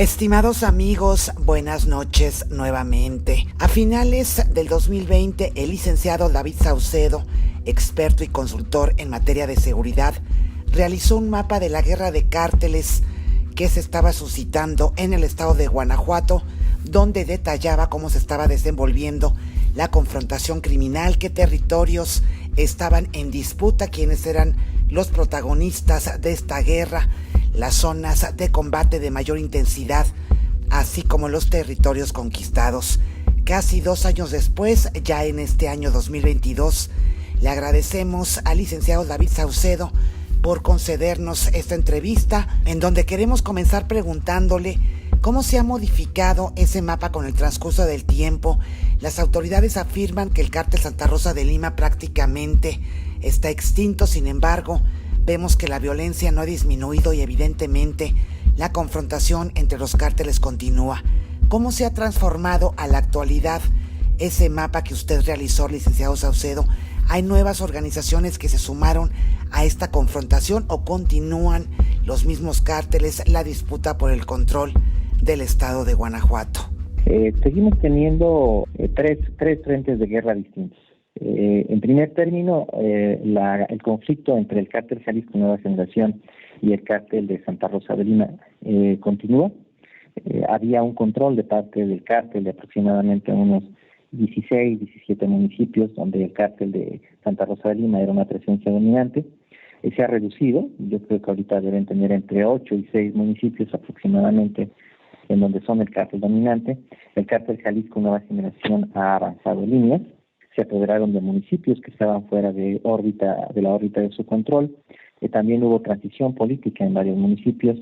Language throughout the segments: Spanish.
Estimados amigos, buenas noches nuevamente. A finales del 2020, el licenciado David Saucedo, experto y consultor en materia de seguridad, realizó un mapa de la guerra de cárteles que se estaba suscitando en el estado de Guanajuato, donde detallaba cómo se estaba desenvolviendo la confrontación criminal, qué territorios estaban en disputa, quiénes eran los protagonistas de esta guerra, las zonas de combate de mayor intensidad, así como los territorios conquistados. Casi 2 años después, ya en este año 2022, le agradecemos al licenciado David Saucedo por concedernos esta entrevista, en donde queremos comenzar preguntándole cómo se ha modificado ese mapa con el transcurso del tiempo. Las autoridades afirman que el cártel Santa Rosa de Lima prácticamente está extinto, sin embargo, vemos que la violencia no ha disminuido y evidentemente la confrontación entre los cárteles continúa. ¿Cómo se ha transformado a la actualidad ese mapa que usted realizó, licenciado Saucedo? ¿Hay nuevas organizaciones que se sumaron a esta confrontación o continúan los mismos cárteles la disputa por el control del estado de Guanajuato? Seguimos teniendo tres frentes de guerra distintos. En primer término, el conflicto entre el cártel Jalisco Nueva Generación y el cártel de Santa Rosa de Lima continúa. Había un control de parte del cártel de aproximadamente unos 16, 17 municipios, donde el cártel de Santa Rosa de Lima era una presencia dominante. Se ha reducido, yo creo que ahorita deben tener entre 8 y 6 municipios aproximadamente en donde son el cártel dominante. El cártel Jalisco Nueva Generación ha avanzado líneas, se apoderaron de municipios que estaban fuera de la órbita de su control. También hubo transición política en varios municipios.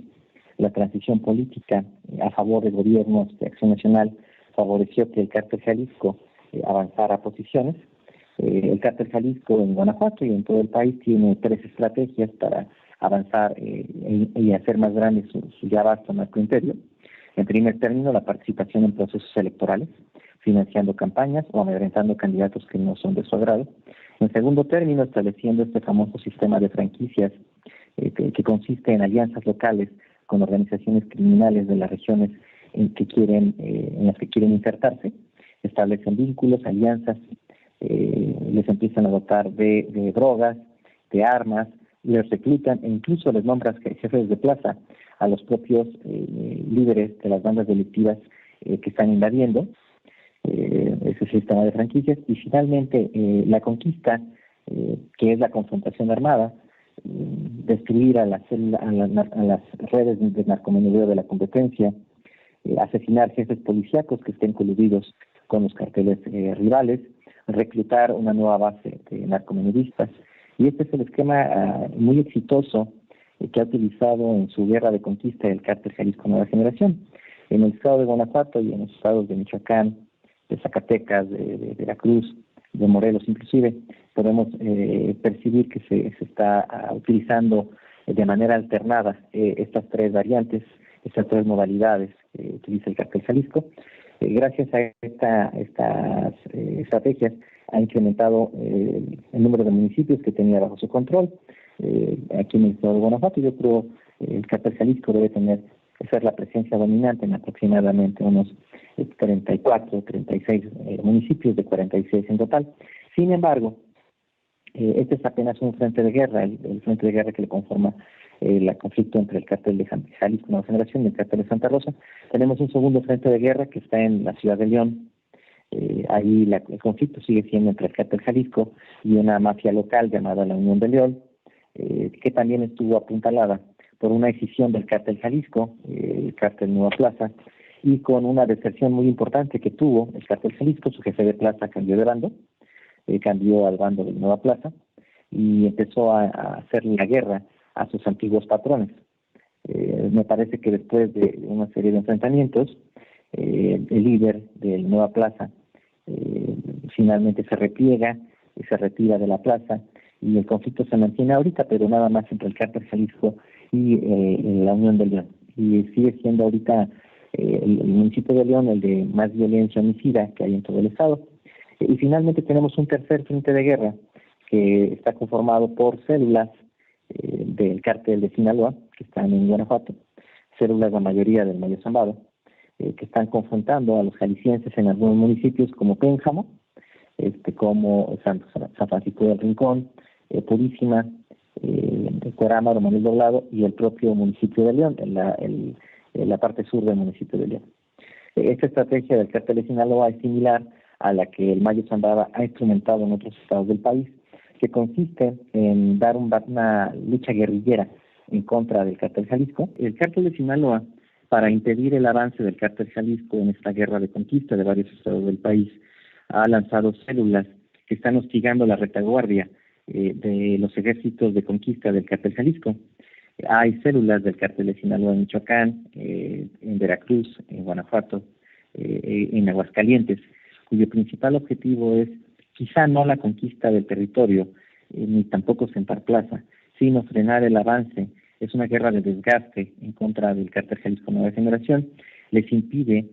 La transición política a favor de gobiernos de Acción Nacional favoreció que el cártel Jalisco avanzara a posiciones. El cártel Jalisco en Guanajuato y en todo el país tiene 3 estrategias para avanzar y hacer más grande su ya vasto narcoimperio. En primer término, la participación en procesos electorales, financiando campañas o amedrentando candidatos que no son de su agrado. En segundo término, estableciendo este famoso sistema de franquicias que consiste en alianzas locales con organizaciones criminales de las regiones en las que quieren insertarse. Establecen vínculos, alianzas, les empiezan a dotar de drogas, de armas, les reclutan e incluso les nombran jefes de plaza a los propios líderes de las bandas delictivas que están invadiendo ese sistema de franquicias. Y finalmente la conquista, que es la confrontación armada, destruir a las redes de narcomenudeo de la competencia, asesinar jefes policíacos que estén coludidos con los carteles rivales, reclutar una nueva base de narcomenudistas. Y este es el esquema muy exitoso que ha utilizado en su guerra de conquista el cártel Jalisco Nueva Generación. En el estado de Guanajuato y en los estados de Michoacán, de Zacatecas, de Veracruz, de Morelos inclusive, podemos percibir que se está utilizando de manera alternada estas 3 variantes, estas 3 modalidades que utiliza el cártel Jalisco. Gracias a estas estrategias ha incrementado el número de municipios que tenía bajo su control. Aquí en el estado de Guanajuato, yo creo el cártel Jalisco debe ser la presencia dominante en aproximadamente unos 34, 36 municipios de 46 en total. Sin embargo, este es apenas un frente de guerra, el frente de guerra que le conforma el conflicto entre el cártel de Jalisco Nueva Generación y el cártel de Santa Rosa. Tenemos un segundo frente de guerra que está en la ciudad de León. Ahí el conflicto sigue siendo entre el cártel Jalisco y una mafia local llamada la Unión de León, que también estuvo apuntalada por una decisión del cártel Jalisco, el cártel Nueva Plaza, y con una deserción muy importante que tuvo el cártel Jalisco. Su jefe de plaza cambió de bando, cambió al bando de Nueva Plaza y empezó a hacer la guerra a sus antiguos patrones. Me parece que después de una serie de enfrentamientos, el líder de Nueva Plaza finalmente se repliega y se retira de la plaza, y el conflicto se mantiene ahorita, pero nada más entre el cártel Jalisco y la Unión de León. Y sigue siendo ahorita el municipio de León el de más violencia homicida que hay en todo el estado. Y finalmente tenemos un tercer frente de guerra que está conformado por células del cártel de Sinaloa, que están en Guanajuato, células, la mayoría del Mayo Zambado, que están confrontando a los jaliscienses en algunos municipios como Pénjamo, como San Francisco del Rincón, Purísima, Cuerámaro, Manuel Doblado y el propio municipio de León, en la parte sur del municipio de León. Esta estrategia del cártel de Sinaloa es similar a la que el Mayo Zambada ha instrumentado en otros estados del país, que consiste en dar una lucha guerrillera en contra del cártel Jalisco. El cártel de Sinaloa, para impedir el avance del cártel Jalisco en esta guerra de conquista de varios estados del país, ha lanzado células que están hostigando la retaguardia de los ejércitos de conquista del cártel Jalisco. Hay células del cártel de Sinaloa en Michoacán, en Veracruz, en Guanajuato, en Aguascalientes, cuyo principal objetivo es quizá no la conquista del territorio, ni tampoco sentar plaza, sino frenar el avance. Es una guerra de desgaste en contra del cártel Jalisco Nueva Generación. Les impide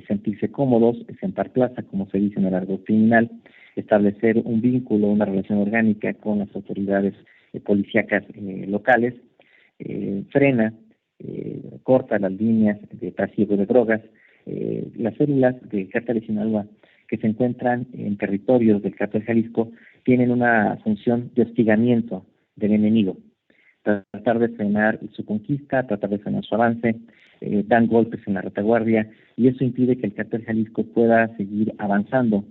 sentirse cómodos, sentar plaza, como se dice en el argot criminal, establecer un vínculo, una relación orgánica con las autoridades policíacas locales, frena, corta las líneas de trasiego de drogas. Las células del cártel de Sinaloa que se encuentran en territorios del cártel Jalisco tienen una función de hostigamiento del enemigo, tratar de frenar su conquista, tratar de frenar su avance, dan golpes en la retaguardia, y eso impide que el cártel Jalisco pueda seguir avanzando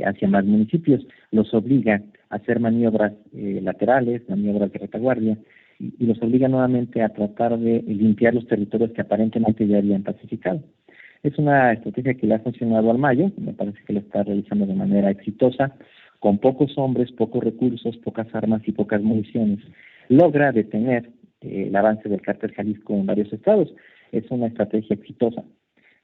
hacia más municipios. Los obliga a hacer maniobras laterales, maniobras de retaguardia, y los obliga nuevamente a tratar de limpiar los territorios que aparentemente ya habían pacificado. Es una estrategia que le ha funcionado al Mayo, me parece que lo está realizando de manera exitosa, con pocos hombres, pocos recursos, pocas armas y pocas municiones. Logra detener el avance del cártel Jalisco en varios estados. Es una estrategia exitosa,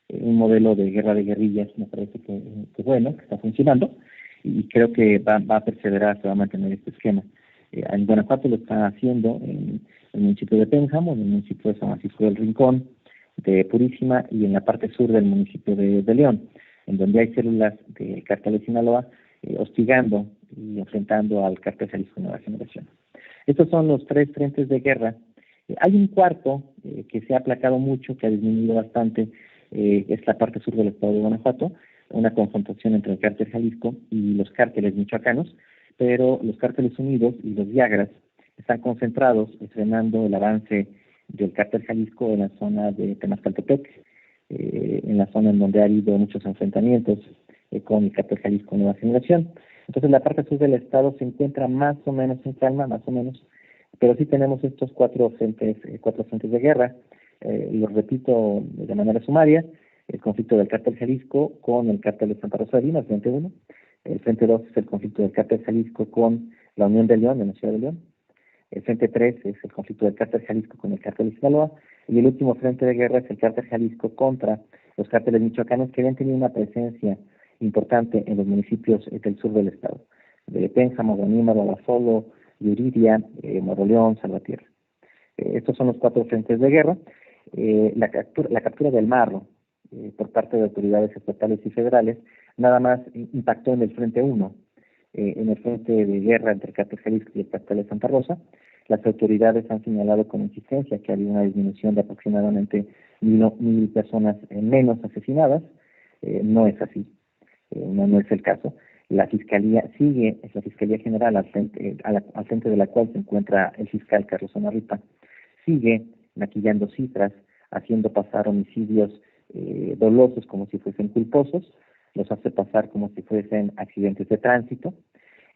un modelo de guerra de guerrillas, me parece que bueno, que está funcionando, y creo que va a perseverar, se va a mantener este esquema. En Guanajuato lo está haciendo en el municipio de Pénjamo, en el municipio de San Francisco del Rincón, de Purísima, y en la parte sur del municipio de León, en donde hay células del cártel de Sinaloa hostigando y enfrentando al cártel Jalisco Nueva Generación. Estos son los tres frentes de guerra. Hay un cuarto que se ha aplacado mucho, que ha disminuido bastante, es la parte sur del estado de Guanajuato, una confrontación entre el cártel Jalisco y los cárteles michoacanos, pero los cárteles unidos y los Viagras están concentrados frenando el avance del cártel Jalisco en la zona de Temazcaltepec, en la zona en donde ha habido muchos enfrentamientos con el cártel Jalisco Nueva Generación. Entonces la parte sur del estado se encuentra más o menos en calma, más o menos, pero sí tenemos estos cuatro frentes de guerra. Los repito de manera sumaria: el conflicto del cártel Jalisco con el cártel de Santa Rosa de Lima, el frente 1. El frente 2 es el conflicto del cártel Jalisco con la Unión de León, en la ciudad de León. El frente 3 es el conflicto del cártel Jalisco con el cártel de Sinaloa. Y el último frente de guerra es el cártel Jalisco contra los cárteles michoacanos, que habían tenido una presencia importante en los municipios del sur del estado, de Pénjamo, Guanímaro, Abasolo, Yuriria, Moroleón, Salvatierra. Estos son los cuatro frentes de guerra. La captura del Marro por parte de autoridades estatales y federales nada más impactó en el frente 1, en el frente de guerra entre el cártel Jalisco y el cártel de Santa Rosa. Las autoridades han señalado con insistencia que había una disminución de aproximadamente 1,000 personas menos asesinadas. No es así, no es el caso. La Fiscalía sigue, es la Fiscalía General al frente de la cual se encuentra el fiscal Carlos Amarripa, sigue maquillando cifras, haciendo pasar homicidios dolosos como si fuesen culposos, los hace pasar como si fuesen accidentes de tránsito.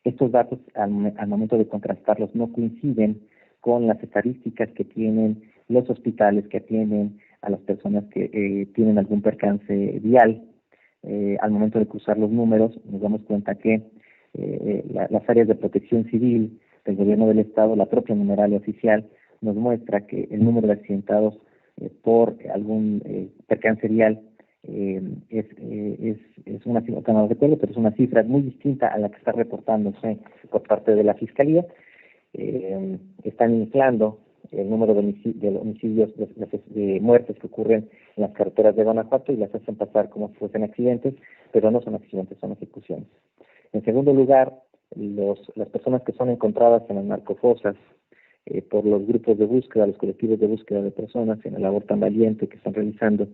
Estos datos, al momento de contrastarlos, no coinciden con las estadísticas que tienen los hospitales que atienden a las personas que tienen algún percance vial. Al momento de cruzar los números, nos damos cuenta que las áreas de protección civil del gobierno del estado, la propia numeralia oficial, nos muestra que el número de accidentados por algún percance vial es una cifra, no recuerdo, pero es una cifra muy distinta a la que está reportándose por parte de la Fiscalía. Están inflando el número de homicidios, de muertes que ocurren en las carreteras de Guanajuato, y las hacen pasar como si fuesen accidentes, pero no son accidentes, son ejecuciones. En segundo lugar, las personas que son encontradas en las narcofosas por los grupos de búsqueda, los colectivos de búsqueda de personas en la labor tan valiente que están realizando,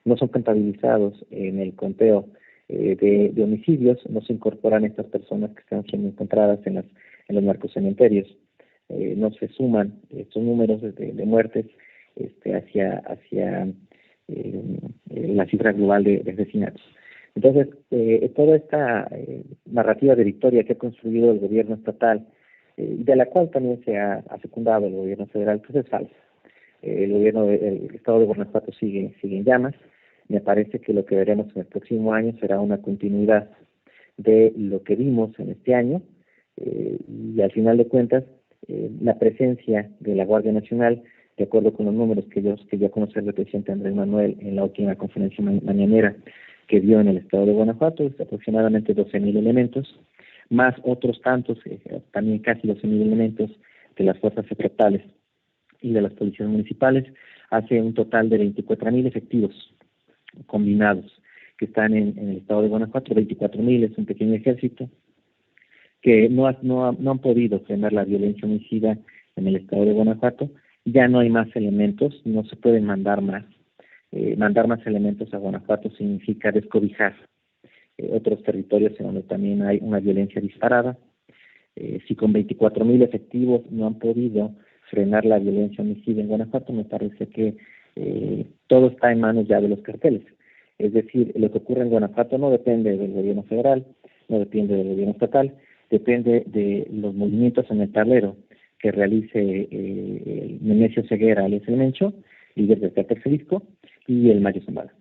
no son contabilizados en el conteo de homicidios, no se incorporan estas personas que están siendo encontradas en los narcocementerios, no se suman estos números de muertes hacia la cifra global de asesinatos. Entonces, toda esta narrativa de victoria que ha construido el gobierno estatal, de la cual también se ha secundado el gobierno federal, pues es falsa. El estado de Guanajuato sigue en llamas. Me parece que lo que veremos en el próximo año será una continuidad de lo que vimos en este año, y al final de cuentas, la presencia de la Guardia Nacional, de acuerdo con los números que dio a conocer el presidente Andrés Manuel en la última conferencia mañanera que dio en el estado de Guanajuato, es aproximadamente 12,000 elementos, más otros tantos, también casi 12,000 elementos de las fuerzas estatales y de las policías municipales, hace un total de 24,000 efectivos combinados que están en el estado de Guanajuato. 24,000 es un pequeño ejército que no han podido frenar la violencia homicida en el estado de Guanajuato. Ya no hay más elementos, no se pueden mandar más. Mandar más elementos a Guanajuato significa descobijar otros territorios en donde también hay una violencia disparada. Si con 24,000 efectivos no han podido frenar la violencia homicida en Guanajuato, me parece que todo está en manos ya de los carteles. Es decir, lo que ocurre en Guanajuato no depende del gobierno federal, no depende del gobierno estatal, depende de los movimientos en el tablero que realice Nemesio Ceguera, alias El Mencho, líder del cártel Jalisco, y el Mayo Zambada.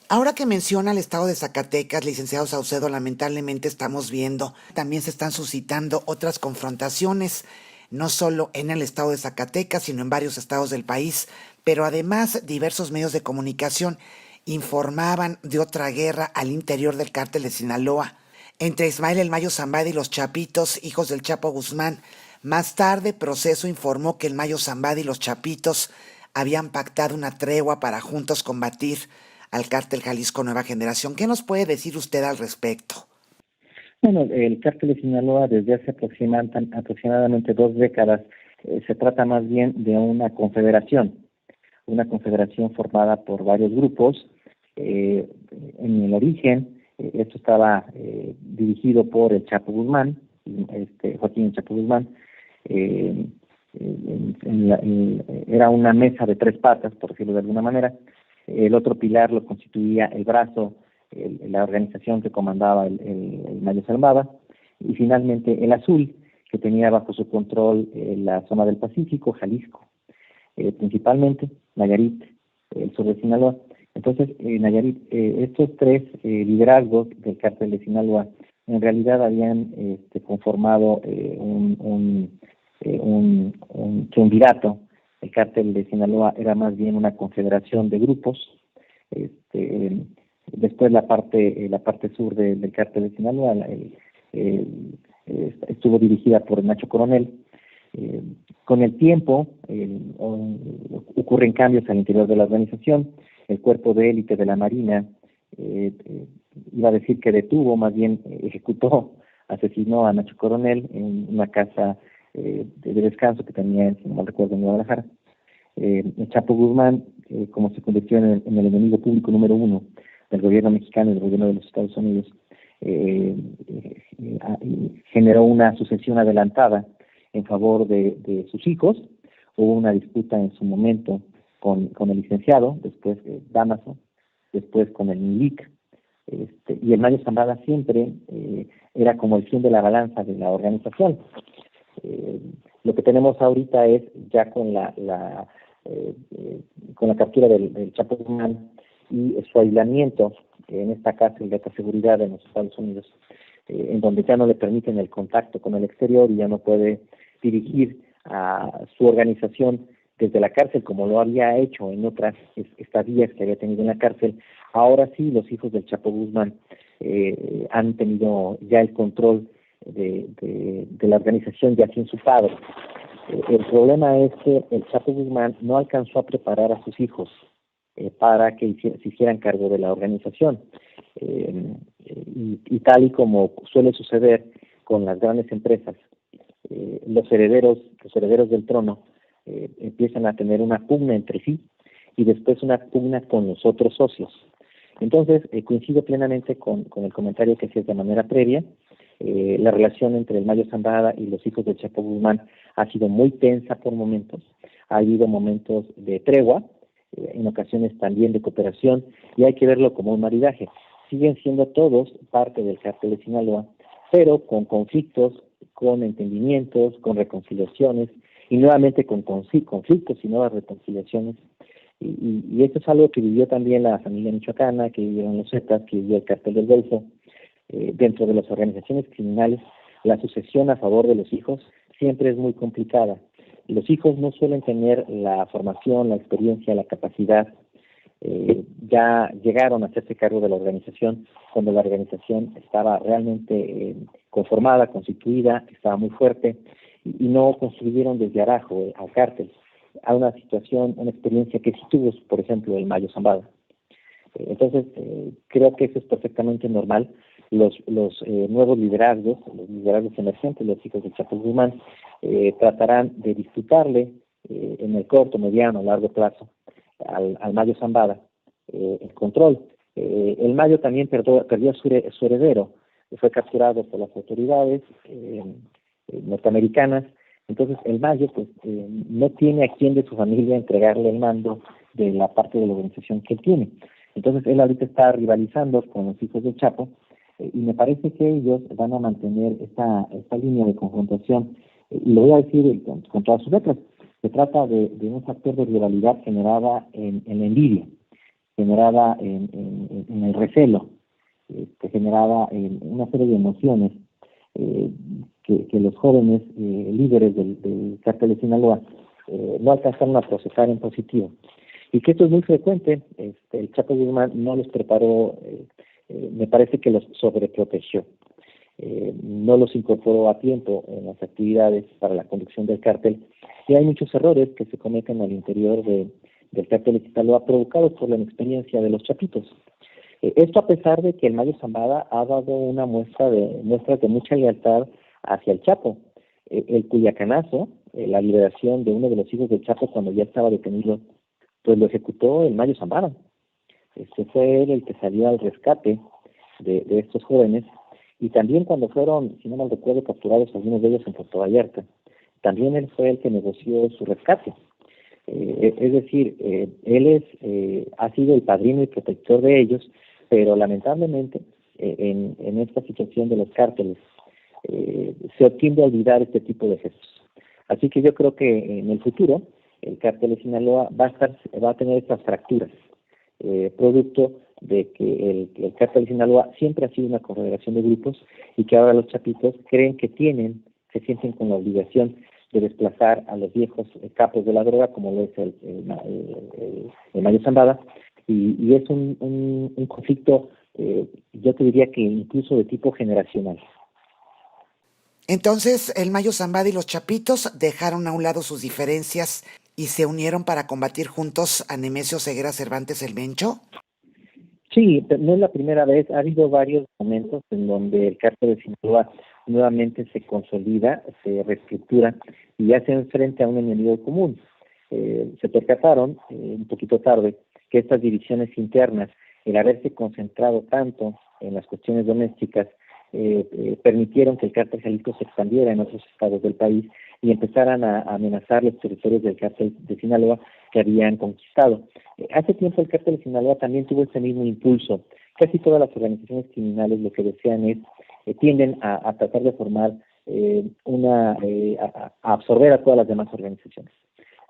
Ahora que menciona el estado de Zacatecas, licenciado Saucedo, lamentablemente estamos viendo, también se están suscitando otras confrontaciones, no solo en el estado de Zacatecas, sino en varios estados del país, pero además diversos medios de comunicación informaban de otra guerra al interior del cártel de Sinaloa, entre Ismael El Mayo Zambada y los Chapitos, hijos del Chapo Guzmán. Más tarde, Proceso informó que El Mayo Zambada y los Chapitos habían pactado una tregua para juntos combatir al cártel Jalisco Nueva Generación. ¿Qué nos puede decir usted al respecto? Bueno, el cártel de Sinaloa desde hace aproximadamente 2 décadas se trata más bien de una confederación formada por varios grupos. En el origen, esto estaba dirigido por el Chapo Guzmán, Joaquín Chapo Guzmán. Era una mesa de 3 patas, por decirlo de alguna manera. El otro pilar lo constituía el brazo, la organización que comandaba el Mayo Zambada, y finalmente el azul, que tenía bajo su control la zona del Pacífico, Jalisco, principalmente Nayarit, el sur de Sinaloa. Entonces, Nayarit, estos 3 liderazgos del cártel de Sinaloa en realidad habían conformado un triunvirato. El cártel de Sinaloa era más bien una confederación de grupos. Después la parte sur del cártel de Sinaloa estuvo dirigida por Nacho Coronel. Con el tiempo ocurren cambios al interior de la organización. El cuerpo de élite de la Marina, iba a decir que detuvo, más bien ejecutó, asesinó a Nacho Coronel en una casa de descanso que tenía, si no mal recuerdo, en Guadalajara. El Chapo Guzmán, como se convirtió en el enemigo público número 1 del gobierno mexicano y del gobierno de los Estados Unidos, generó una sucesión adelantada en favor de sus hijos. Hubo una disputa en su momento con el licenciado, después Damaso, después con el Milik, y el Mayo Zambada siempre era como el fin de la balanza de la organización. Lo que tenemos ahorita es, ya con la captura del Chapo Guzmán y su aislamiento en esta cárcel de alta seguridad en los Estados Unidos, en donde ya no le permiten el contacto con el exterior y ya no puede dirigir a su organización desde la cárcel como lo había hecho en otras estadías que había tenido en la cárcel. Ahora sí, los hijos del Chapo Guzmán han tenido ya el control de la organización ya sin su padre. El problema es que el Chapo Guzmán no alcanzó a preparar a sus hijos para que se hicieran cargo de la organización. Y tal y como suele suceder con las grandes empresas los herederos del trono empiezan a tener una pugna entre sí y después una pugna con los otros socios. Entonces, coincido plenamente con el comentario que hacías de manera previa. La relación entre el Mayo Zambada y los hijos de Chapo Guzmán ha sido muy tensa por momentos. Ha habido momentos de tregua, en ocasiones también de cooperación, y hay que verlo como un maridaje. Siguen siendo todos parte del cártel de Sinaloa, pero con conflictos, con entendimientos, con reconciliaciones, y nuevamente con conflictos y nuevas reconciliaciones. Y esto es algo que vivió también la familia michoacana, que vivieron los Zetas, que vivió el cártel del Golfo. Dentro de las organizaciones criminales, la sucesión a favor de los hijos siempre es muy complicada. Los hijos no suelen tener la formación, la experiencia, la capacidad. Ya llegaron a hacerse cargo de la organización cuando la organización estaba realmente conformada, constituida, estaba muy fuerte, y no construyeron desde abajo al cártel a una situación, una experiencia que sí tuvo, por ejemplo, el Mayo Zambada. Entonces, creo que eso es perfectamente normal. Los nuevos liderazgos, los liderazgos emergentes, los hijos de Chapo Guzmán, tratarán de disputarle en el corto, mediano, largo plazo al Mayo Zambada el control. El Mayo también perdió a su heredero, fue capturado por las autoridades norteamericanas. Entonces el Mayo pues no tiene a quién de su familia entregarle el mando de la parte de la organización que él tiene. Entonces él ahorita está rivalizando con los hijos de Chapo, y me parece que ellos van a mantener esta línea de confrontación. Y lo voy a decir con todas sus letras. Se trata de un factor de rivalidad generada en la envidia, generada en el recelo, generada en una serie de emociones que los jóvenes líderes del cártel de Sinaloa no alcanzaron a procesar en positivo. Y que esto es muy frecuente. El Chapo Guzmán no los preparó, me parece que los sobreprotegió. No los incorporó a tiempo en las actividades para la conducción del cártel, y hay muchos errores que se cometen al interior del cártel de Sinaloa provocados por la inexperiencia de los chapitos. Esto a pesar de que el Mayo Zambada ha dado una muestras de mucha lealtad hacia el Chapo. El Cuyacanazo, la liberación de uno de los hijos del Chapo cuando ya estaba detenido, pues lo ejecutó el Mayo Zambada. Fue él el que salió al rescate de estos jóvenes, y también cuando fueron, si no mal recuerdo, capturados algunos de ellos en Puerto Vallarta, también él fue el que negoció su rescate. Es decir, él ha sido el padrino y protector de ellos, pero lamentablemente en esta situación de los cárteles se tiende a olvidar este tipo de gestos. Así que yo creo que en el futuro el cártel de Sinaloa va a tener estas fracturas, producto de que el cártel de Sinaloa siempre ha sido una confederación de grupos, y que ahora los chapitos creen que se sienten con la obligación de desplazar a los viejos capos de la droga, como lo es el Mayo Zambada, y es un conflicto, yo te diría que incluso de tipo generacional. Entonces, el Mayo Zambada y los Chapitos dejaron a un lado sus diferencias y se unieron para combatir juntos a Nemesio Ceguera Cervantes el Mencho. Sí, pero no es la primera vez. Ha habido varios momentos en donde el cártel de Sinaloa nuevamente se consolida, se reestructura y hace frente a un enemigo común. Se percataron un poquito tarde que estas divisiones internas, el haberse concentrado tanto en las cuestiones domésticas, permitieron que el cártel Jalisco se expandiera en otros estados del país y empezaran a amenazar los territorios del cártel de Sinaloa que habían conquistado. Hace tiempo el cártel de Sinaloa también tuvo ese mismo impulso. Casi todas las organizaciones criminales lo que desean es, tienden a tratar de formar a absorber a todas las demás organizaciones.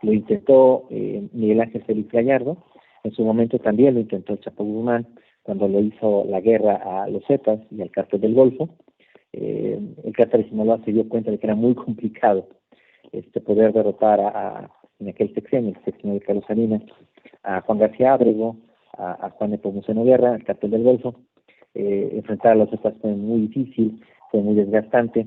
Lo intentó Miguel Ángel Félix Gallardo, en su momento también lo intentó el Chapo Guzmán, cuando lo hizo la guerra a los Zetas y al cártel del Golfo. El cártel de Sinaloa se dio cuenta de que era muy complicado poder derrotar en aquel sexenio, el sexenio de Carlos Salinas, a Juan García Ábrego, a Juan Nepomuceno Guerra, el cártel del Golfo. Enfrentar a los Zetas fue muy difícil, fue muy desgastante.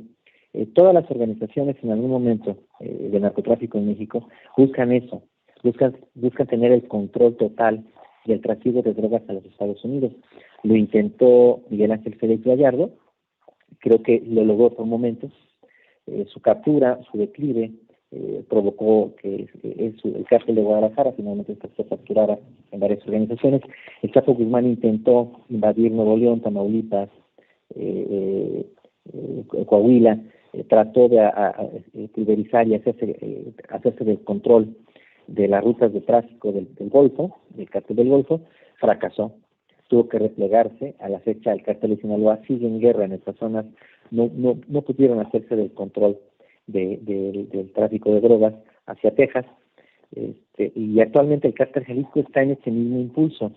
Todas las organizaciones en algún momento de narcotráfico en México buscan eso, buscan tener el control total del trasiego de drogas a los Estados Unidos. Lo intentó Miguel Ángel Félix Gallardo, creo que lo logró por momentos, Su captura, su declive, provocó que el cártel de Guadalajara finalmente se capturara en varias organizaciones. El Chapo Guzmán intentó invadir Nuevo León, Tamaulipas, Coahuila, trató de pulverizar y hacerse del control de las rutas de tráfico del Golfo, del cártel del Golfo, fracasó. Tuvo que replegarse. A la fecha el cártel de Sinaloa sigue en guerra en estas zonas, no pudieron hacerse del control del tráfico de drogas hacia Texas, y actualmente el cártel Jalisco está en ese mismo impulso,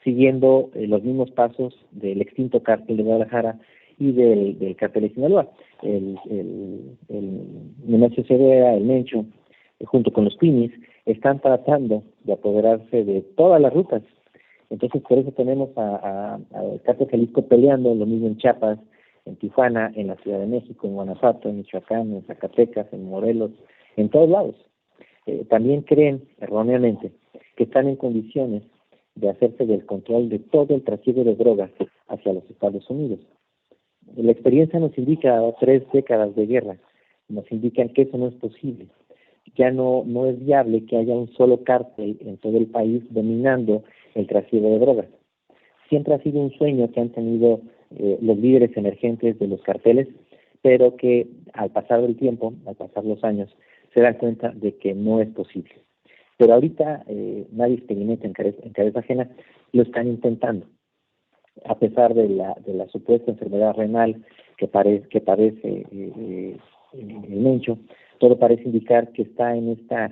siguiendo los mismos pasos del extinto cártel de Guadalajara y del cártel de Sinaloa. El Nemesio Ceguera, el Mencho, junto con los Pinis, están tratando de apoderarse de todas las rutas. Entonces, por eso tenemos al cártel Jalisco peleando, lo mismo en Chiapas, en Tijuana, en la Ciudad de México, en Guanajuato, en Michoacán, en Zacatecas, en Morelos, en todos lados. También creen erróneamente que están en condiciones de hacerse del control de todo el trasiego de drogas hacia los Estados Unidos. La experiencia nos indica 3 décadas de guerra, nos indican que eso no es posible. Ya no es viable que haya un solo cártel en todo el país dominando el trasiego de drogas. Siempre ha sido un sueño que han tenido los líderes emergentes de los carteles, pero que al pasar del tiempo, al pasar los años, se dan cuenta de que no es posible. Pero ahorita nadie experimenta en cabeza ajena, lo están intentando. A pesar de la supuesta enfermedad renal que padece el Mencho, todo parece indicar que está en esta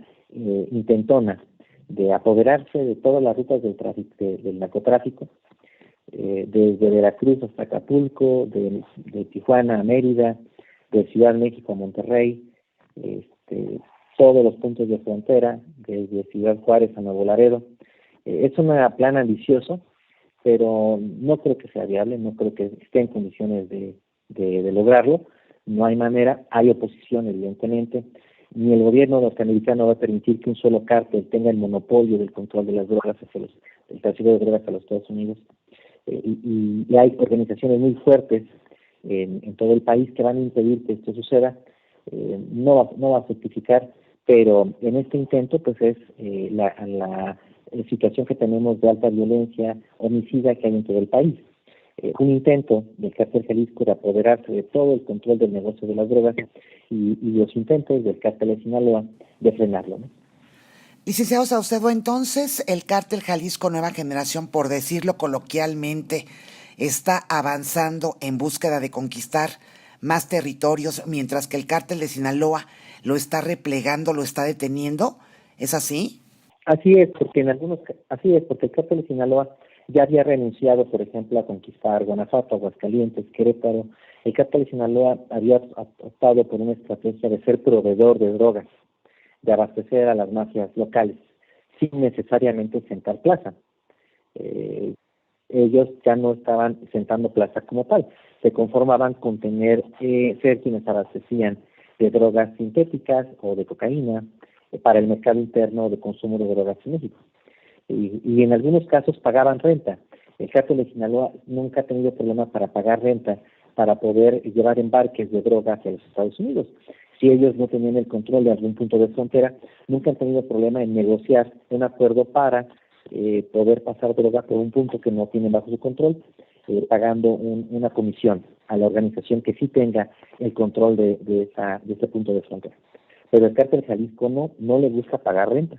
intentona de apoderarse de todas las rutas del narcotráfico, desde Veracruz hasta Acapulco, de Tijuana a Mérida, de Ciudad de México a Monterrey, todos los puntos de frontera, desde Ciudad Juárez a Nuevo Laredo. Es un plan ambicioso, pero no creo que sea viable, no creo que esté en condiciones de lograrlo. No hay manera, hay oposición evidentemente, ni el gobierno norteamericano va a permitir que un solo cártel tenga el monopolio del control de las drogas del tráfico de drogas a los Estados Unidos. Y hay organizaciones muy fuertes en todo el país que van a impedir que esto suceda. No va a fructificar, pero en este intento pues es la situación que tenemos de alta violencia homicida que hay en todo el país. Un intento del cártel Jalisco de apoderarse de todo el control del negocio de las drogas y los intentos del cártel de Sinaloa de frenarlo, ¿no? Licenciado Saucedo, entonces el cártel Jalisco Nueva Generación, por decirlo coloquialmente, está avanzando en búsqueda de conquistar más territorios, mientras que el cártel de Sinaloa lo está replegando, lo está deteniendo. ¿Es así? Así es, porque el cártel de Sinaloa ya había renunciado, por ejemplo, a conquistar Guanajuato, Aguascalientes, Querétaro. El cártel de Sinaloa había optado por una estrategia de ser proveedor de drogas, de abastecer a las mafias locales, sin necesariamente sentar plaza. Ellos ya no estaban sentando plaza como tal, se conformaban con ser quienes abastecían de drogas sintéticas o de cocaína para el mercado interno de consumo de drogas en México. Y en algunos casos pagaban renta. El cártel de Sinaloa nunca ha tenido problema para pagar renta para poder llevar embarques de droga hacia los Estados Unidos. Si ellos no tenían el control de algún punto de frontera, nunca han tenido problema en negociar un acuerdo para poder pasar droga por un punto que no tienen bajo su control, pagando una comisión a la organización que sí tenga el control de ese punto de frontera. Pero el cártel Jalisco no le gusta pagar renta.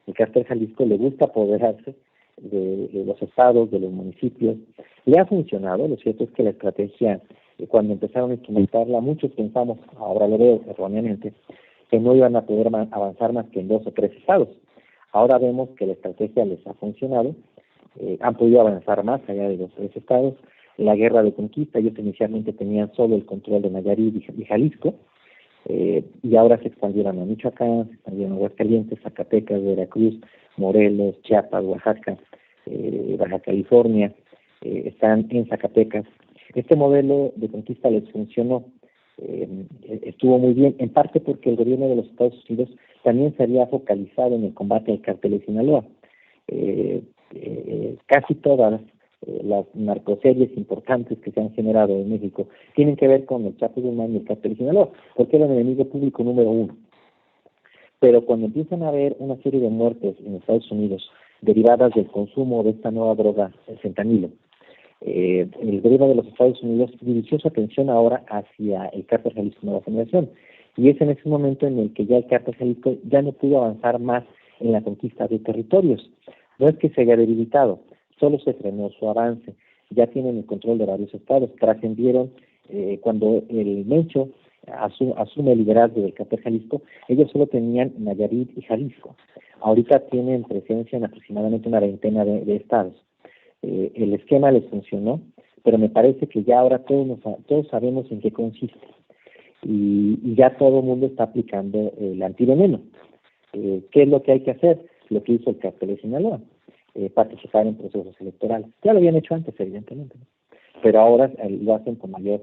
El cártel Jalisco le gusta apoderarse de los estados, de los municipios. Le ha funcionado. Lo cierto es que la estrategia, cuando empezaron a instrumentarla, muchos pensamos, ahora lo veo erróneamente, que no iban a poder avanzar más que en 2 o 3 estados. Ahora vemos que la estrategia les ha funcionado, han podido avanzar más allá de 2 o 3 estados. La guerra de conquista, ellos inicialmente tenían solo el control de Nayarit y Jalisco, y ahora se expandieron a Michoacán, se expandieron a Aguascalientes, Zacatecas, Veracruz, Morelos, Chiapas, Oaxaca, Baja California, están en Zacatecas. Este modelo de conquista les funcionó, estuvo muy bien, en parte porque el gobierno de los Estados Unidos también se había focalizado en el combate al cártel de Sinaloa. Casi todas las narcoseries importantes que se han generado en México tienen que ver con el Chapo Guzmán y el Cártel de Sinaloa, porque era el enemigo público número uno. Pero cuando empiezan a haber una serie de muertes en Estados Unidos derivadas del consumo de esta nueva droga, el fentanilo, el gobierno de los Estados Unidos dirigió su atención ahora hacia el Cártel Jalisco Nueva Generación. Y es en ese momento en el que ya el Cártel Jalisco ya no pudo avanzar más en la conquista de territorios. No es que se haya debilitado, solo se frenó su avance. Ya tienen el control de varios estados. Trascendieron cuando el Mencho asume el liderazgo del Cártel Jalisco, ellos solo tenían Nayarit y Jalisco. Ahorita tienen presencia en aproximadamente una veintena de estados. El esquema les funcionó, pero me parece que ya ahora todos sabemos en qué consiste. Y ya todo el mundo está aplicando el antiveneno. ¿Qué es lo que hay que hacer? Lo que hizo el Cártel de Sinaloa, participar en procesos electorales. Ya lo habían hecho antes, evidentemente, ¿no? Pero ahora lo hacen con mayor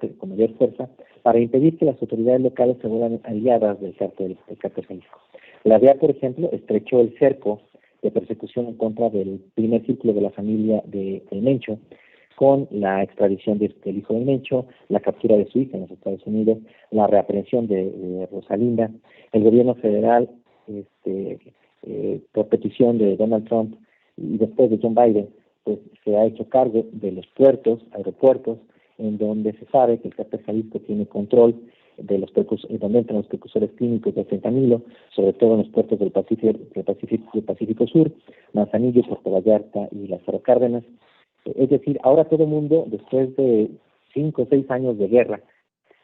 fuerza para impedir que las autoridades locales se vuelvan aliadas del Cártel Jalisco. La DEA, por ejemplo, estrechó el cerco de persecución en contra del primer círculo de la familia de Mencho, con la extradición del hijo de Mencho, la captura de su hija en los Estados Unidos, la reaprehensión de Rosalinda. El gobierno federal, por petición de Donald Trump y después de John Biden, pues se ha hecho cargo de los aeropuertos, en donde se sabe que el Cártel Jalisco tiene control de donde entran los precursores clínicos del fentanilo, sobre todo en los puertos del Pacífico Sur, Manzanillo, Puerto Vallarta y Lázaro Cárdenas. Es decir, ahora todo el mundo, después de 5 o 6 años de guerra,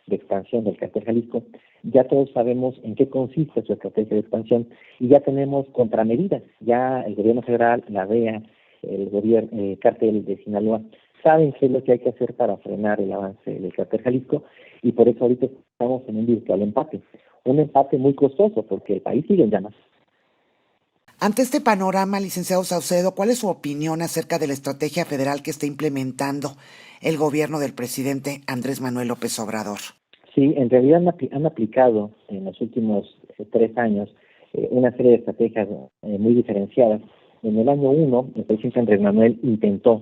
de expansión del Cártel Jalisco, ya todos sabemos en qué consiste su estrategia de expansión y ya tenemos contramedidas. Ya el gobierno federal, la DEA, el Cártel de Sinaloa saben qué es lo que hay que hacer para frenar el avance del Cártel Jalisco, y por eso ahorita estamos en un virtual empate. Un empate muy costoso porque el país sigue en llamas. Ante este panorama, licenciado Saucedo, ¿cuál es su opinión acerca de la estrategia federal que está implementando el gobierno del presidente Andrés Manuel López Obrador? Sí, en realidad han aplicado en los últimos 3 años una serie de estrategias muy diferenciadas. En el año 1, el presidente Andrés Manuel intentó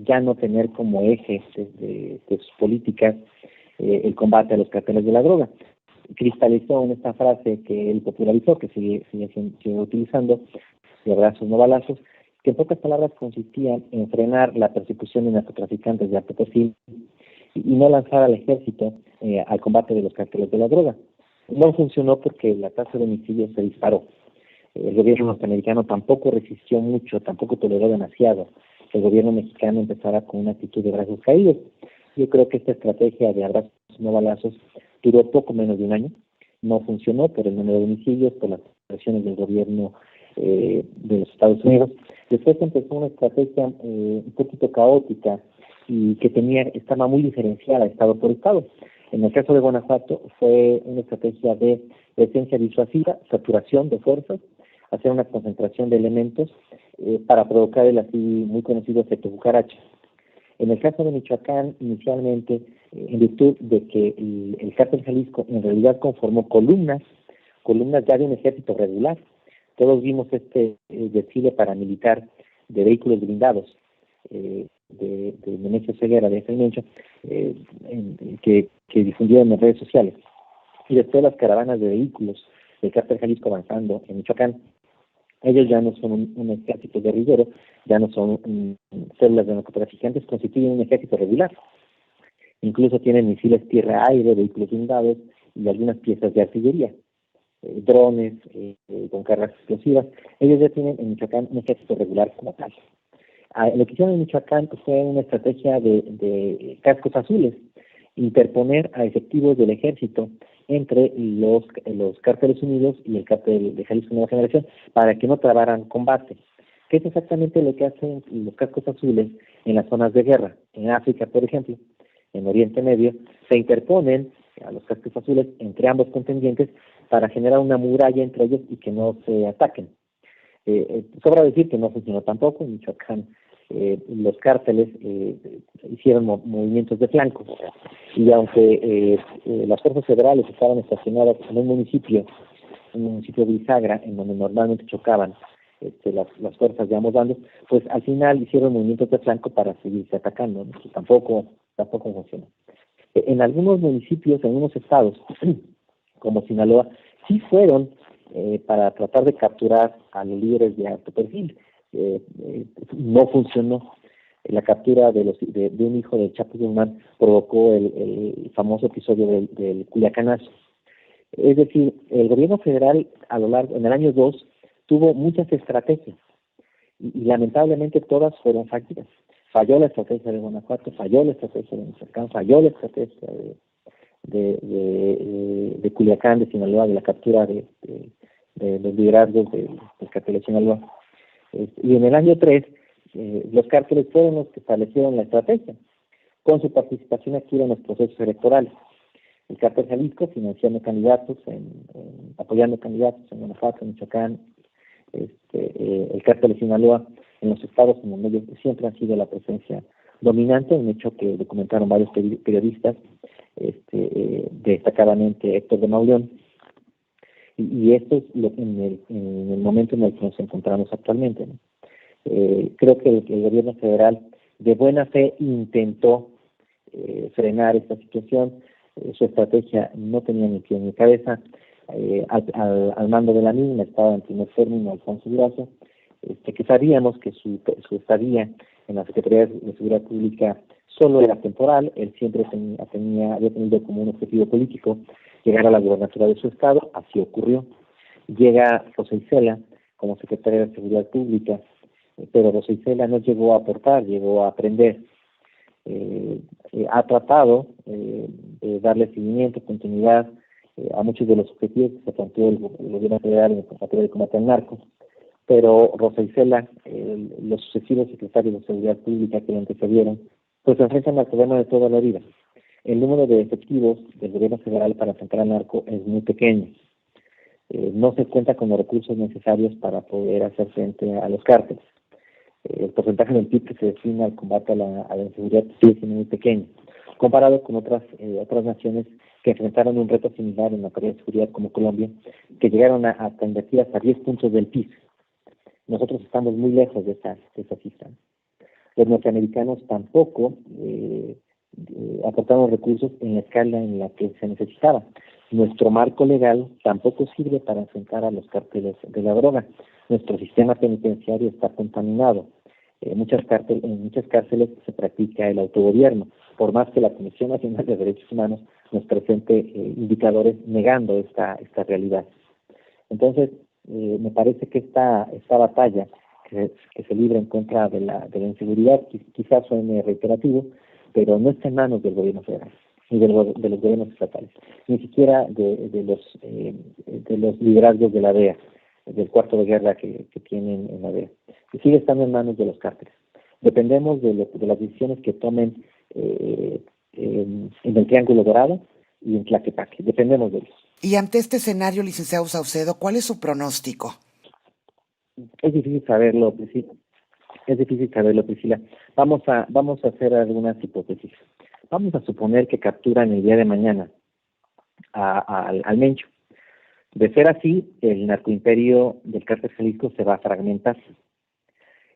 ya no tener como eje de sus políticas el combate a los carteles de la droga. Cristalizó en esta frase que él popularizó, que sigue utilizando, de abrazos no balazos, que en pocas palabras consistía en frenar la persecución de narcotraficantes de alto perfil y no lanzar al ejército al combate de los carteles de la droga. No funcionó porque la tasa de homicidios se disparó. El gobierno norteamericano tampoco resistió mucho, tampoco toleró demasiado que el gobierno mexicano empezara con una actitud de brazos caídos. Yo creo que esta estrategia de abrazos no balazos duró poco menos de un año. No funcionó por el número de homicidios, por las presiones del gobierno de los Estados Unidos. Después empezó una estrategia un poquito caótica y que estaba muy diferenciada estado por estado. En el caso de Guanajuato fue una estrategia de presencia disuasiva, saturación de fuerzas, hacer una concentración de elementos para provocar el así muy conocido efecto cucaracha. En el caso de Michoacán, inicialmente, en virtud de que el Cártel Jalisco en realidad conformó columnas ya de un ejército regular. Todos vimos este desfile paramilitar de vehículos blindados de Nemesio Ceguera, de ese Mencho, que difundieron en redes sociales. Y después las caravanas de vehículos del Cártel Jalisco avanzando en Michoacán. Ellos ya no son un ejército guerrillero, ya no son células de narcotraficantes, constituyen un ejército regular. Incluso tienen misiles tierra-aire, vehículos blindados y algunas piezas de artillería, drones con cargas explosivas. Ellos ya tienen en Michoacán un ejército regular como tal. Lo que hicieron en Michoacán fue una estrategia de cascos azules, interponer a efectivos del ejército entre los cárteles unidos y el cártel de Jalisco Nueva Generación para que no trabaran combate. ¿Qué es exactamente lo que hacen los cascos azules en las zonas de guerra? En África, por ejemplo, en Oriente Medio, se interponen a los cascos azules entre ambos contendientes para generar una muralla entre ellos y que no se ataquen. Sobra decir que no funcionó tampoco. En Michoacán los cárteles hicieron movimientos de flanco, y aunque las fuerzas federales estaban estacionadas en un municipio bisagra, en donde normalmente chocaban las fuerzas de ambos bandos, pues al final hicieron movimientos de flanco para seguirse atacando, ¿no? Que tampoco funcionó. En algunos municipios, en algunos estados, como Sinaloa, sí fueron para tratar de capturar a los líderes de alto perfil. No funcionó. La captura de un hijo de Chapo Guzmán provocó el famoso episodio del Culiacanazo. Es decir, el gobierno federal en el año 2 tuvo muchas estrategias y lamentablemente todas fueron fallidas. Falló la estrategia de Guanajuato, falló la estrategia de Michoacán, falló la estrategia de Culiacán, de Sinaloa, de la captura de los liderazgos del cártel de Sinaloa. Y en el año 3, los cárteles fueron los que establecieron la estrategia, con su participación activa en los procesos electorales. El cártel Jalisco financiando candidatos, apoyando candidatos en Guanajuato, en Michoacán, el cártel de Sinaloa en los estados en los medios siempre ha sido la presencia dominante, un hecho que documentaron varios periodistas, destacadamente Héctor de Mauleón, y esto es en el momento en el que nos encontramos actualmente, ¿no? Creo que el gobierno federal de buena fe intentó frenar esta situación. Su estrategia no tenía ni pie ni cabeza. Al mando de la misma estaba en primer término Alfonso Durazo, que sabíamos que su estadía en la Secretaría de Seguridad Pública solo era temporal. Él siempre había tenido como un objetivo político llegar a la gobernatura de su estado. Así ocurrió. Llega Rosa Isela como secretaria de Seguridad Pública, pero Rosa Isela no llegó a aportar, llegó a aprender. Ha tratado de darle seguimiento, continuidad a muchos de los objetivos que se planteó el gobierno federal en materia de combate al narco, pero Rosa Isela, los sucesivos secretarios de Seguridad Pública que lo antecedieron, pues se enfrentan al problema de toda la vida. El número de efectivos del gobierno federal para enfrentar al narco es muy pequeño. No se cuenta con los recursos necesarios para poder hacer frente a los cárteles. El porcentaje del PIB que se destina al combate a la inseguridad sigue siendo muy pequeño, comparado con otras naciones que enfrentaron un reto similar en materia de seguridad como Colombia, que llegaron hasta invertir hasta 10 puntos del PIB. Nosotros estamos muy lejos de esa cifra. Los norteamericanos tampoco aportaron recursos en la escala en la que se necesitaba. Nuestro marco legal tampoco sirve para enfrentar a los cárteles de la droga. Nuestro sistema penitenciario está contaminado. En muchas cárceles se practica el autogobierno, por más que la Comisión Nacional de Derechos Humanos nos presente indicadores negando esta realidad. Entonces, me parece que esta batalla que se libra en contra de la inseguridad quizás suene reiterativo, pero no está en manos del gobierno federal ni de los gobiernos estatales, ni siquiera de los liderazgos de la DEA, del cuarto de guerra que tienen en la DEA. Y sigue estando en manos de los cárteles. Dependemos de las decisiones que tomen en el Triángulo Dorado y en Tlaquepaque. Dependemos de ellos. Y ante este escenario, licenciado Saucedo, ¿cuál es su pronóstico? Es difícil saberlo, Priscila. Vamos a hacer algunas hipótesis. Vamos a suponer que capturan el día de mañana al Mencho. De ser así, el narcoimperio del cártel Jalisco se va a fragmentar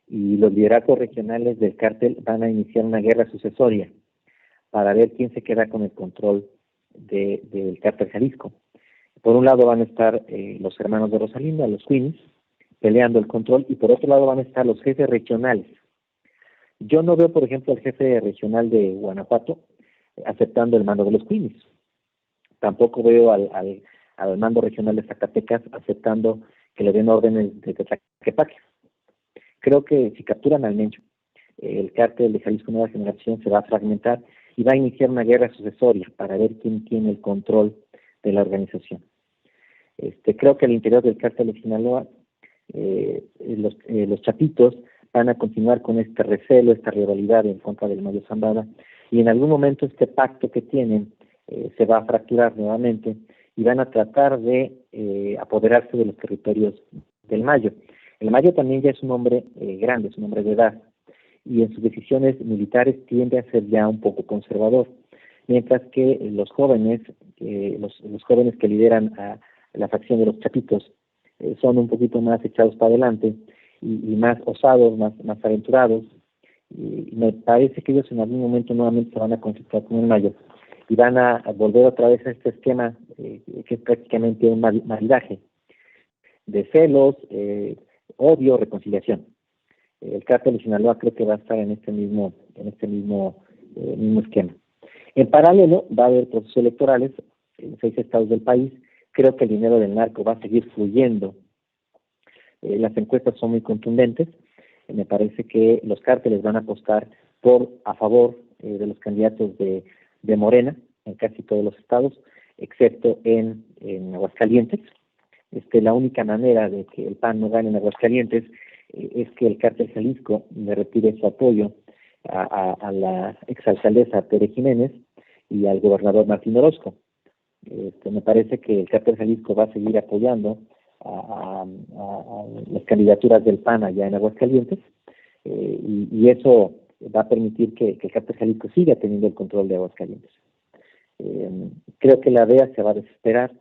y los liderazgos regionales del cártel van a iniciar una guerra sucesoria para ver quién se queda con el control del cártel Jalisco. Por un lado van a estar los hermanos de Rosalinda, los Queens, peleando el control, y por otro lado van a estar los jefes regionales. Yo no veo, por ejemplo, al jefe regional de Guanajuato aceptando el mando de los Queens. Tampoco veo al mando regional de Zacatecas aceptando que le den órdenes de Tlaquepaque. Creo que si capturan al Mencho, el cártel de Jalisco Nueva Generación se va a fragmentar y va a iniciar una guerra sucesoria para ver quién tiene el control de la organización. Creo que al interior del cártel de Sinaloa, los chapitos van a continuar con este recelo, esta rivalidad en contra del Mayo Zambada, y en algún momento este pacto que tienen se va a fracturar nuevamente y van a tratar de apoderarse de los territorios del Mayo. El Mayo también ya es un hombre grande, es un hombre de edad, y en sus decisiones militares tiende a ser ya un poco conservador, mientras que los jóvenes que lideran a la facción de los chapitos son un poquito más echados para adelante y más osados, más aventurados. Y me parece que ellos en algún momento nuevamente se van a conflictar con el Mayo y van a volver otra vez a este esquema que es prácticamente un maridaje de celos, odio, reconciliación. El cártel de Sinaloa creo que va a estar en este mismo esquema. En paralelo va a haber procesos electorales en 6 estados del país. Creo que el dinero del narco va a seguir fluyendo. Las encuestas son muy contundentes. Me parece que los cárteles van a apostar a favor de los candidatos de Morena en casi todos los estados, excepto en Aguascalientes. La única manera de que el PAN no gane en Aguascalientes es que el cártel Jalisco le retire su apoyo a la exalcaldesa Tere Jiménez y al gobernador Martín Orozco. Me parece que el cártel Jalisco va a seguir apoyando a las candidaturas del PAN allá en Aguascalientes, y eso va a permitir que el cártel Jalisco siga teniendo el control de Aguascalientes. Creo que la DEA se va a desesperar,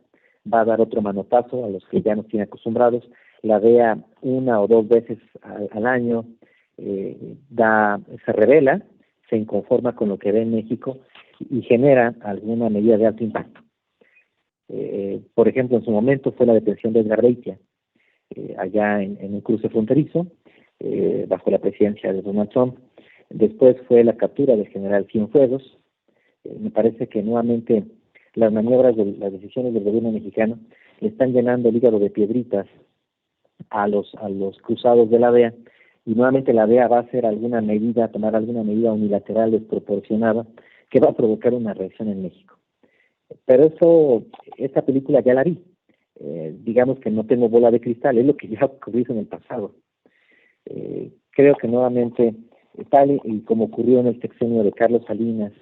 va a dar otro manotazo a los que ya nos tienen acostumbrados. La DEA 1 o 2 veces al año se revela, se inconforma con lo que ve en México y genera alguna medida de alto impacto. Por ejemplo, en su momento fue la detención de Edgar Beitia, allá en un cruce fronterizo, bajo la presidencia de Donald Trump. Después fue la captura del general Cienfuegos. Me parece que nuevamente las maniobras de las decisiones del gobierno mexicano le están llenando el hígado de piedritas a los cruzados de la DEA, y nuevamente la DEA va a hacer tomar alguna medida unilateral desproporcionada que va a provocar una reacción en México. Pero esta película ya la vi. Digamos que no tengo bola de cristal, es lo que ya ha ocurrido en el pasado. Creo que nuevamente, tal y como ocurrió en el sexenio de Carlos Salinas,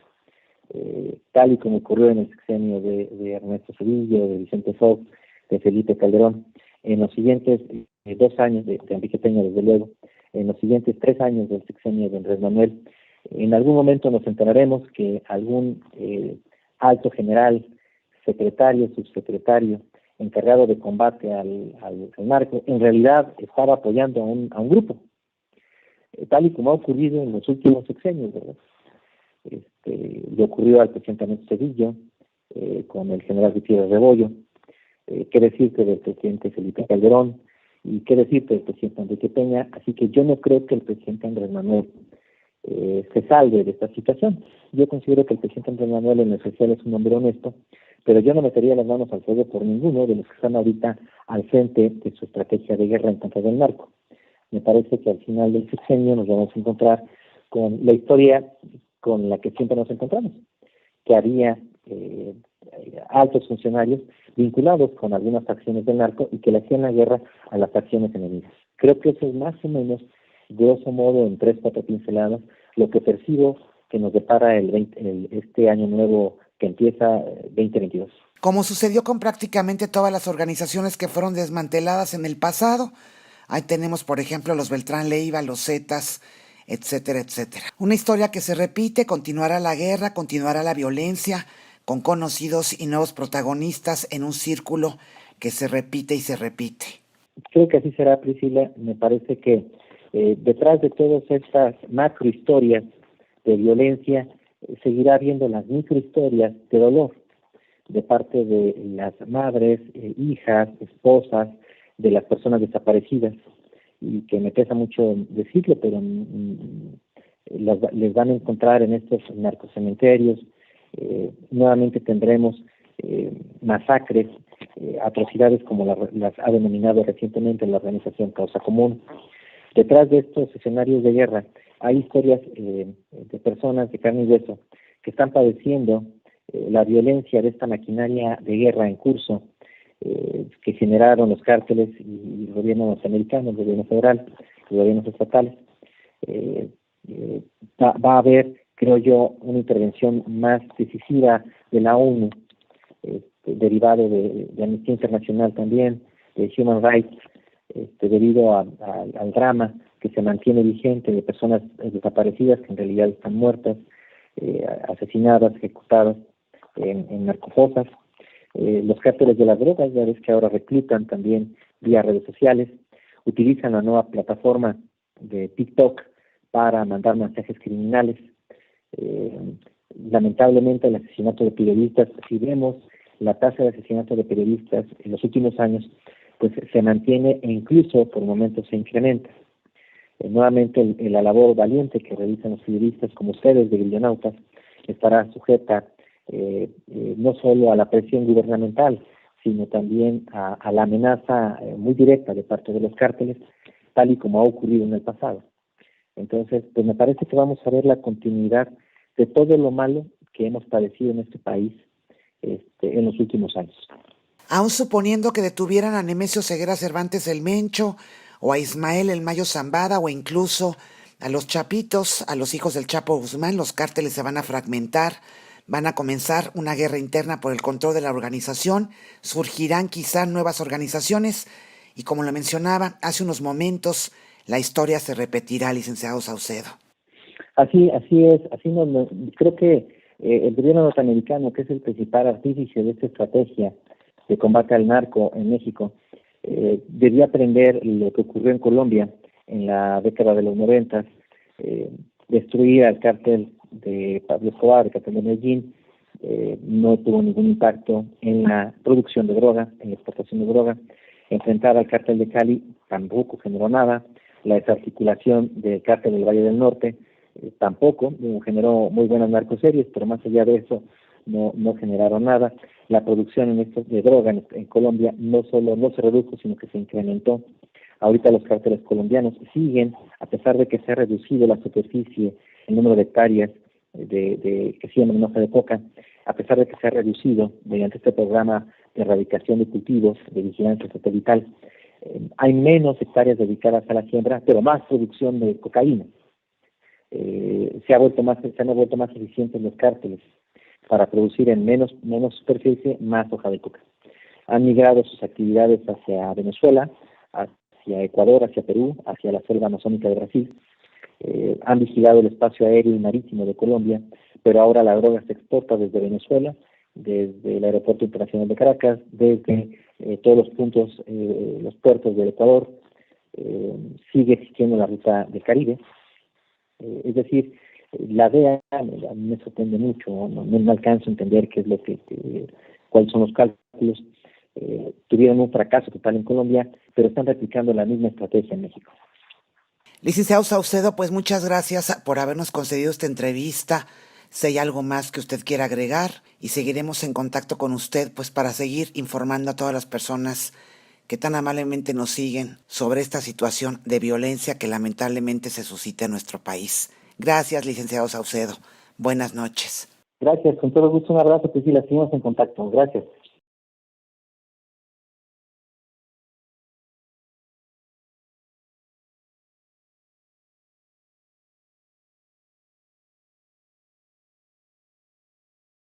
tal y como ocurrió en el sexenio de Ernesto Zedillo, de Vicente Fox, de Felipe Calderón, en los siguientes 2 años, de Enrique Peña desde luego, en los siguientes 3 años del sexenio de Andrés Manuel, en algún momento nos enteraremos que algún alto general, secretario, subsecretario, encargado de combate al narco, en realidad estaba apoyando a un grupo, tal y como ha ocurrido en los últimos sexenios, ¿verdad? Le ocurrió al presidente Ernesto Zedillo, con el general Gutiérrez Rebollo, qué decirte del presidente Felipe Calderón, y qué decirte del presidente Enrique Peña. Así que yo no creo que el presidente Andrés Manuel se salve de esta situación. Yo considero que el presidente Andrés Manuel en especial es un hombre honesto, pero yo no metería las manos al fuego por ninguno de los que están ahorita al frente de su estrategia de guerra en contra del narco. Me parece que al final del sexenio nos vamos a encontrar con la historia con la que siempre nos encontramos, que había altos funcionarios vinculados con algunas facciones del narco y que le hacían la guerra a las facciones enemigas. Creo que eso es más o menos, grosso modo, en 3-4 pinceladas, lo que percibo que nos depara este año nuevo que empieza 2022. Como sucedió con prácticamente todas las organizaciones que fueron desmanteladas en el pasado, ahí tenemos, por ejemplo, los Beltrán Leiva, los Zetas, etcétera, etcétera. Una historia que se repite, continuará la guerra, continuará la violencia, con conocidos y nuevos protagonistas en un círculo que se repite y se repite. Creo que así será, Priscila. Me parece que detrás de todas estas macrohistorias de violencia, seguirá habiendo las microhistorias de dolor de parte de las madres, hijas, esposas de las personas desaparecidas, y que me pesa mucho decirlo, pero les van a encontrar en estos narcocementerios. Nuevamente tendremos masacres, atrocidades como las ha denominado recientemente la organización Causa Común. Detrás de estos escenarios de guerra hay historias de personas de carne y hueso que están padeciendo la violencia de esta maquinaria de guerra en curso que generaron los cárteles y el gobierno norteamericano, el gobierno federal, los gobiernos estatales. Va a haber, creo yo, una intervención más decisiva de la ONU, derivado de Amnistía Internacional también, de Human Rights, debido al drama que se mantiene vigente de personas desaparecidas que en realidad están muertas, asesinadas, ejecutadas en narcofosas. Los cárteles de las drogas, ya ves que ahora reclutan también vía redes sociales. utilizan la nueva plataforma de TikTok para mandar mensajes criminales. Lamentablemente el asesinato de periodistas, si vemos la tasa de asesinato de periodistas en los últimos años, pues se mantiene e incluso por momentos se incrementa. Nuevamente la labor valiente que realizan los periodistas como ustedes de Grillonautas estará sujeta no solo a la presión gubernamental, sino también a la amenaza muy directa de parte de los cárteles, tal y como ha ocurrido en el pasado. Entonces, pues me parece que vamos a ver la continuidad de todo lo malo que hemos padecido en este país en los últimos años. Aún suponiendo que detuvieran a Nemesio Ceguera Cervantes el Mencho, o a Ismael el Mayo Zambada, o incluso a los Chapitos, a los hijos del Chapo Guzmán, los cárteles se van a fragmentar, van a comenzar una guerra interna por el control de la organización, surgirán quizá nuevas organizaciones, y como lo mencionaba hace unos momentos, la historia se repetirá, licenciado Saucedo. Así es, creo que el gobierno norteamericano, que es el principal artífice de esta estrategia de combate al narco en México, debía aprender lo que ocurrió en Colombia en la década de los 90, destruir al cártel de Pablo Escobar, el cártel de Medellín, no tuvo ningún impacto en la producción de droga, en la exportación de droga. Enfrentar al cártel de Cali tampoco generó nada. La desarticulación del cártel del Valle del Norte tampoco generó muy buenas narcoseries, pero más allá de eso no generaron nada. La producción de droga en Colombia no solo no se redujo, sino que se incrementó. Ahorita los cárteles colombianos siguen, a pesar de que se ha reducido la superficie, el número de hectáreas que siembran en hoja de coca, a pesar de que se ha reducido mediante este programa de erradicación de cultivos, de vigilancia satelital, hay menos hectáreas dedicadas a la siembra, pero más producción de cocaína. Se han vuelto más eficientes los cárteles para producir en menos superficie más hoja de coca. Han migrado sus actividades hacia Venezuela, hacia Ecuador, hacia Perú, hacia la selva amazónica de Brasil. Han vigilado el espacio aéreo y marítimo de Colombia, pero ahora la droga se exporta desde Venezuela, desde el Aeropuerto Internacional de Caracas, desde todos los puntos, los puertos del Ecuador. Sigue existiendo la ruta del Caribe. Es decir, la DEA a mí me sorprende mucho, no alcanzo a entender qué es lo cuáles son los cálculos. Tuvieron un fracaso total en Colombia, pero están replicando la misma estrategia en México. Licenciado Saucedo, pues muchas gracias por habernos concedido esta entrevista. Si hay algo más que usted quiera agregar, y seguiremos en contacto con usted pues para seguir informando a todas las personas que tan amablemente nos siguen sobre esta situación de violencia que lamentablemente se suscita en nuestro país. Gracias, licenciado Saucedo. Buenas noches. Gracias, con todo gusto, un abrazo, Priscila, seguimos en contacto. Gracias.